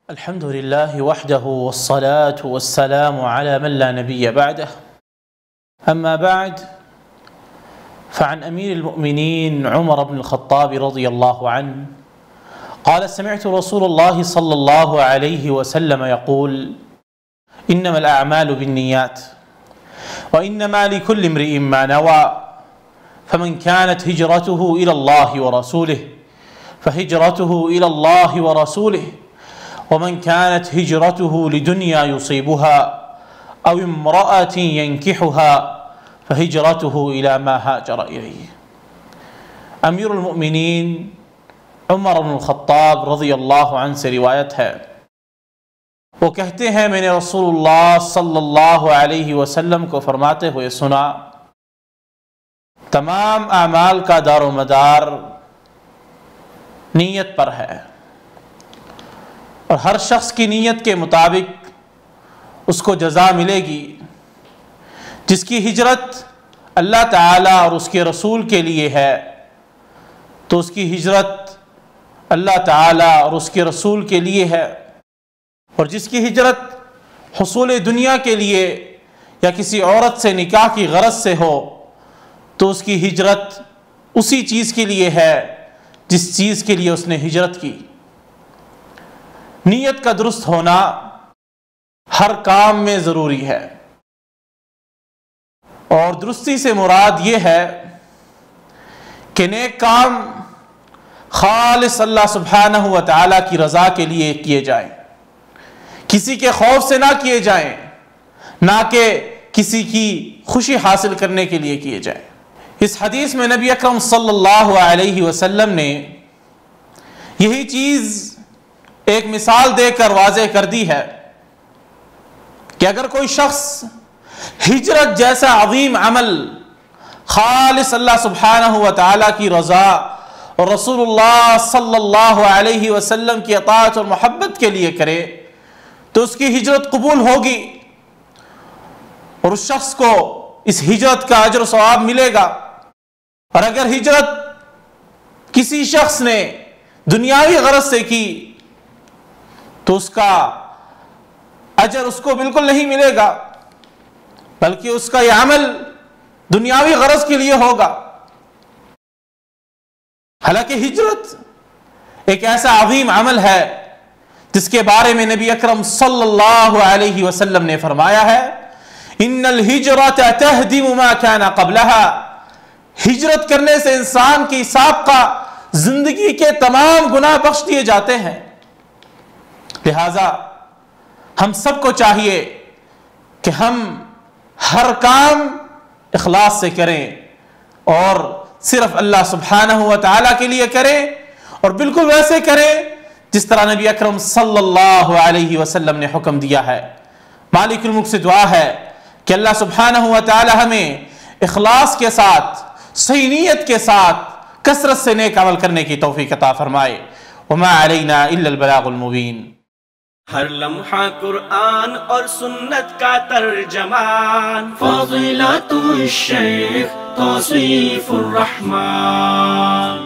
الحمد لله وحده والصلاة والسلام على من لا نبي بعده. أما بعد، فعن أمير المؤمنين عمر بن الخطاب رضي الله عنه قال: سمعت رسول الله صلى الله عليه وسلم يقول: إنما الأعمال بالنيات وإنما لكل امرئ ما نوى، فمن كانت هجرته إلى الله ورسوله فهجرته إلى الله ورسوله، ومن كانت هجرته لدنيا يصيبها أو امرأة ينكحها فهجرته إلى ما هاجر إليه۔ امیر المؤمنین عمر بن الخطاب رضی اللہ عنہ سے روایت ہے، وہ کہتے ہیں میں نے رسول اللہ صلی اللہ علیہ وسلم کو فرماتے ہوئے سنا: تمام اعمال کا دار و مدار نیت پر ہے، اور ہر شخص کی نیت کے مطابق اس کو جزا ملے گی۔ جس کی ہجرت اللہ تعالیٰ اور اس کے رسول کے لیے ہے تو اس کی ہجرت اللہ تعالیٰ اور اس کے رسول کے لیے ہے، اور جس کی ہجرت حصول دنیا کے لیے یا کسی عورت سے نکاح کی غرض سے ہو تو اس کی ہجرت اسی چیز کے لیے ہے جس چیز کے لیے اس نے ہجرت کی۔ نیت کا درست ہونا ہر کام میں ضروری ہے، اور درستی سے مراد یہ ہے کہ نیک کام خالص اللہ سبحانہ و تعالیٰ کی رضا کے لیے کیے جائیں، کسی کے خوف سے نہ کیے جائیں، نہ کہ کسی کی خوشی حاصل کرنے کے لیے کیے جائیں۔ اس حدیث میں نبی اکرم صلی اللہ علیہ وسلم نے یہی چیز ایک مثال دے کر واضح کر دی ہے کہ اگر کوئی شخص ہجرت جیسا عظیم عمل خالص اللہ سبحانہ و تعالیٰ کی رضا اور رسول اللہ صلی اللہ علیہ وسلم کی اطاعت اور محبت کے لیے کرے تو اس کی ہجرت قبول ہوگی، اور اس شخص کو اس ہجرت کا اجر و ثواب ملے گا۔ اور اگر ہجرت کسی شخص نے دنیاوی غرض سے کی تو اس کا اجر اس کو بالکل نہیں ملے گا، بلکہ اس کا یہ عمل دنیاوی غرض کے لیے ہوگا۔ حالانکہ ہجرت ایک ایسا عظیم عمل ہے جس کے بارے میں نبی اکرم صلی اللہ علیہ وسلم نے فرمایا ہے: ان الہجرۃ تہدم ما کان قبلہا۔ ہجرت کرنے سے انسان کی سابقہ زندگی کے تمام گناہ بخش دیے جاتے ہیں۔ لہذا ہم سب کو چاہیے کہ ہم ہر کام اخلاص سے کریں اور صرف اللہ سبحانہ و تعالیٰ کے لیے کریں، اور بالکل ویسے کریں جس طرح نبی اکرم صلی اللہ علیہ وسلم نے حکم دیا ہے۔ مالک الملک سے دعا ہے کہ اللہ سبحانہ و تعالیٰ ہمیں اخلاص کے ساتھ، صحیح نیت کے ساتھ کثرت سے نیک عمل کرنے کی توفیق عطا فرمائے۔ وما علینا الا البلاغ المبین۔ ہر لمحہ قرآن اور سنت کا ترجمان، فضیلت الشیخ توصیف الرحمان۔